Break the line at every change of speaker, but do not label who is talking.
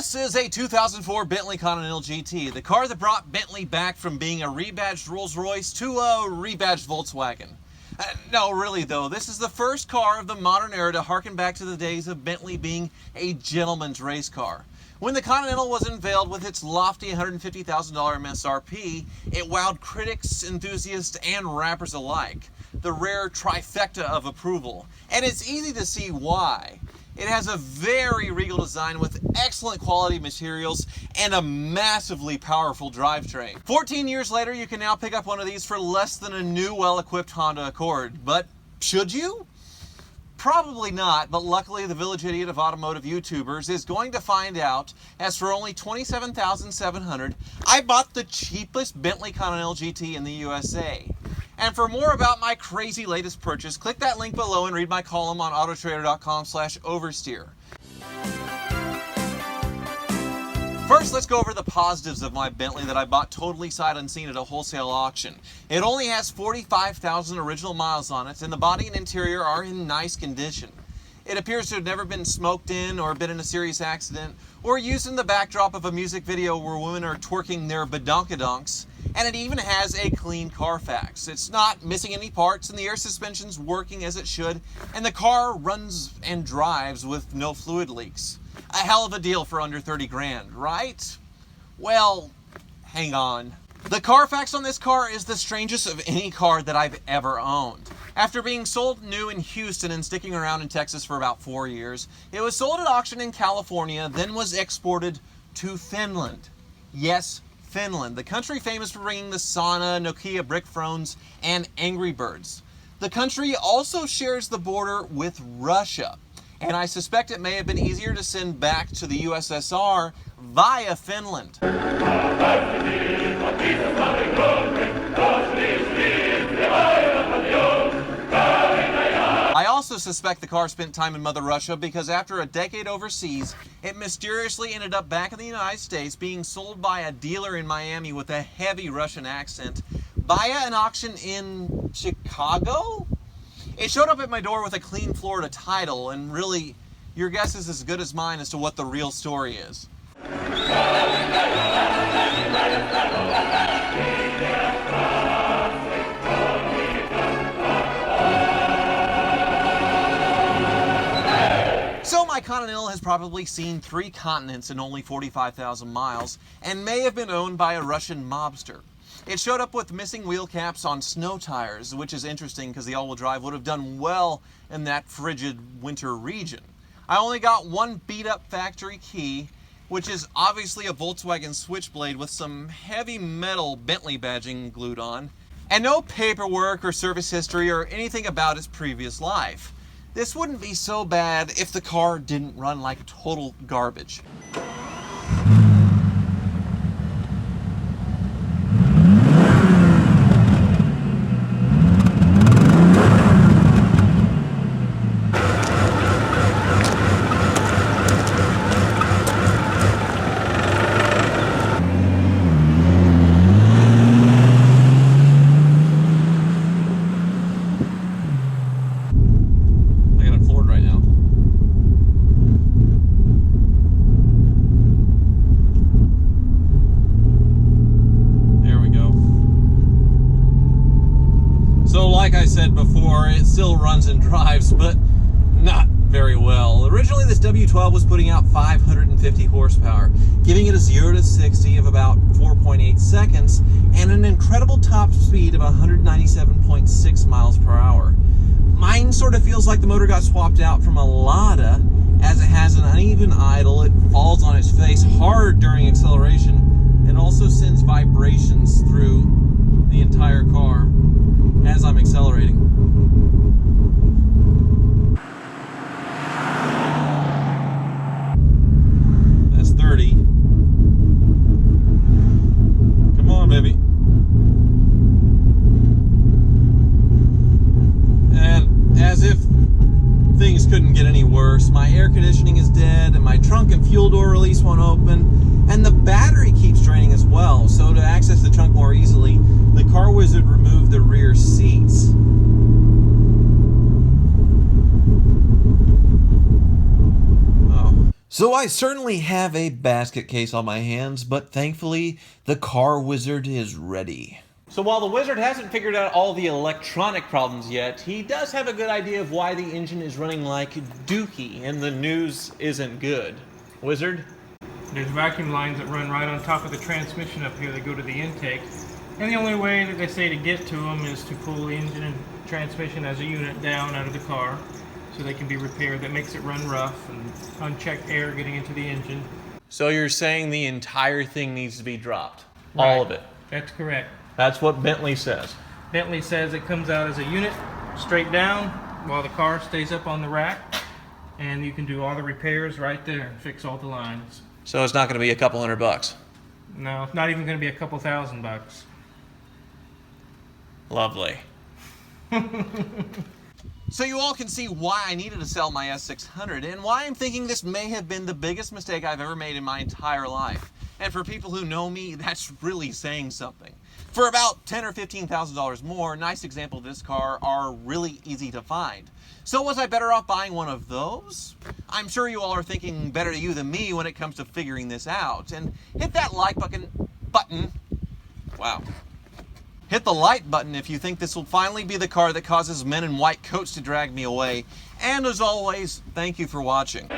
This is a 2004 Bentley Continental GT, the car that brought Bentley back from being a rebadged Rolls-Royce to a rebadged Volkswagen. No, really though, this is the first car of the modern era to harken back to the days of Bentley being a gentleman's race car. When the Continental was unveiled with its lofty $150,000 MSRP, it wowed critics, enthusiasts, and rappers alike. The rare trifecta of approval. And it's easy to see why. It has a very regal design with excellent quality materials and a massively powerful drivetrain. 14 years later, you can now pick up one of these for less than a new, well-equipped Honda Accord. But should you? Probably not, but luckily the village idiot of automotive YouTubers is going to find out, as for only $27,700, I bought the cheapest Bentley Continental GT in the USA. And for more about my crazy latest purchase, click that link below and read my column on autotrader.com/oversteer. First, let's go over the positives of my Bentley that I bought totally sight unseen at a wholesale auction. It only has 45,000 original miles on it, and the body and interior are in nice condition. It appears to have never been smoked in or been in a serious accident or used in the backdrop of a music video where women are twerking their badonkadonks. And it even has a clean Carfax. It's not missing any parts, and the air suspension's working as it should, and the car runs and drives with no fluid leaks. A hell of a deal for under 30 grand, right? Well, hang on. The Carfax on this car is the strangest of any car that I've ever owned. After being sold new in Houston and sticking around in Texas for about 4 years, it was sold at auction in California, then was exported to Finland. Yes, Finland, the country famous for bringing the sauna, Nokia brick phones, and Angry Birds. The country also shares the border with Russia, and I suspect it may have been easier to send back to the USSR via Finland. I also suspect the car spent time in Mother Russia because after a decade overseas, it mysteriously ended up back in the United States being sold by a dealer in Miami with a heavy Russian accent via an auction in Chicago? It showed up at my door with a clean Florida title, and really, your guess is as good as mine as to what the real story is. So my Continental has probably seen 3 continents in only 45,000 miles and may have been owned by a Russian mobster. It showed up with missing wheel caps on snow tires, which is interesting because the all-wheel drive would have done well in that frigid winter region. I only got one beat-up factory key, which is obviously a Volkswagen switchblade with some heavy metal Bentley badging glued on, and no paperwork or service history or anything about its previous life. This wouldn't be so bad if the car didn't run like total garbage. Like I said before, it still runs and drives, but not very well. Originally, this W12 was putting out 550 horsepower, giving it a 0 to 60 of about 4.8 seconds and an incredible top speed of 197.6 miles per hour. Mine sort of feels like the motor got swapped out from a Lada, as it has an uneven idle, it falls on its face hard during acceleration, and also sends vibrations through the entire car as I'm accelerating. That's 30. Come on, baby. And as if things couldn't get any worse, my air conditioning is dead, and my trunk and fuel door release won't open, and the battery keeps draining as well. So to access the trunk more easily, the car wizard removed the rear seats. So I certainly have a basket case on my hands, but thankfully the car wizard is ready. So while the wizard hasn't figured out all the electronic problems yet, he does have a good idea of why the engine is running like dookie and the news isn't good. Wizard?
There's vacuum lines that run right on top of the transmission up here that go to the intake. And the only way that they say to get to them is to pull the engine and transmission as a unit down out of the car so they can be repaired. That makes it run rough and unchecked air getting into the engine.
So you're saying the entire thing needs to be dropped?
Right.
All of it?
That's correct.
That's what Bentley says.
Bentley says it comes out as a unit straight down while the car stays up on the rack, and you can do all the repairs right there and fix all the lines.
So it's not going to be a couple $100?
No, it's not even going to be a couple $1,000.
Lovely. So you all can see why I needed to sell my S600 and why I'm thinking this may have been the biggest mistake I've ever made in my entire life. And for people who know me, that's really saying something. For about $10,000 or $15,000 more, nice example of this car are really easy to find. So was I better off buying one of those? I'm sure you all are thinking better you than me when it comes to figuring this out. And hit that like button. Wow. Hit the like button if you think this will finally be the car that causes men in white coats to drag me away. And as always, thank you for watching.